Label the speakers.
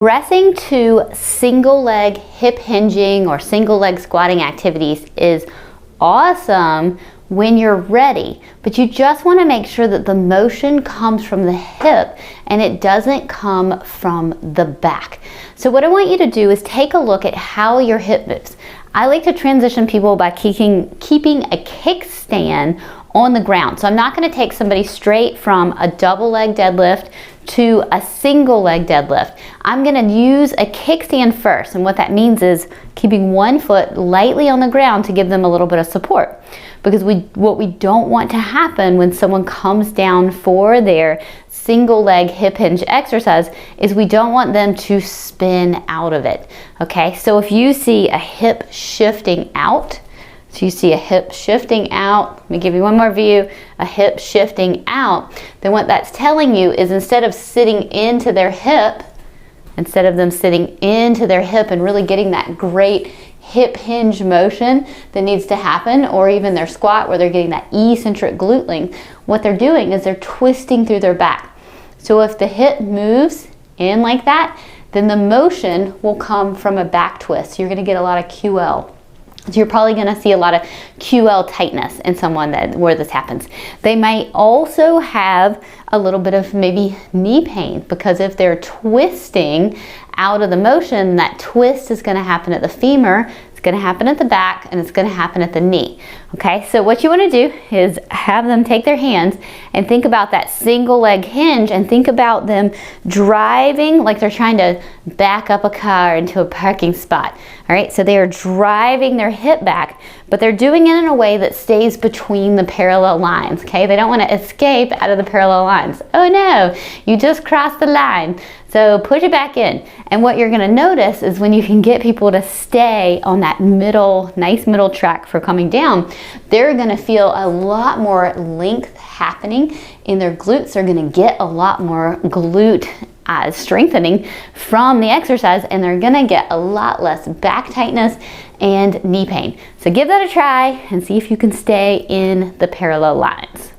Speaker 1: Progressing to single leg hip hinging or single leg squatting activities is awesome when you're ready, but you just want to make sure that the motion comes from the hip and it doesn't come from the back. So what I want you to do is take a look at how your hip moves. I like to transition people by keeping a kickstand on the ground. So I'm not going to take somebody straight from a double leg deadlift to a single leg deadlift. I'm going to use a kickstand first, and what that means is keeping one foot lightly on the ground to give them a little bit of support. Because what we don't want to happen when someone comes down for their single leg hip hinge exercise is we don't want them to spin out of it. Okay, so if you see a hip shifting out, so you see a hip shifting out, let me give you one more view, a hip shifting out, then what that's telling you is instead of sitting into their hip, instead of them sitting into their hip and really getting that great hip hinge motion that needs to happen, or even their squat where they're getting that eccentric glute length, what they're doing is they're twisting through their back. So if the hip moves in like that, then the motion will come from a back twist. You're gonna get a lot of QL. So you're probably going to see a lot of QL tightness in someone where this happens. They might also have a little bit of maybe knee pain, because if they're twisting out of the motion, that twist is going to happen at the femur, it's going to happen at the back, and it's going to happen at the knee. Okay, so what you want to do is have them take their hands and think about that single leg hinge, and think about them driving like they're trying to back up a car into a parking spot. All right, so they are driving their hip back, but they're doing it in a way that stays between the parallel lines. Okay, they don't want to escape out of the parallel lines. Oh no, you just crossed the line. So push it back in. And what you're going to notice is when you can get people to stay on that nice middle track for coming down, they're going to feel a lot more length happening in their glutes. They're going to get a lot more glute strengthening from the exercise, and they're going to get a lot less back tightness and knee pain. So give that a try and see if you can stay in the parallel lines.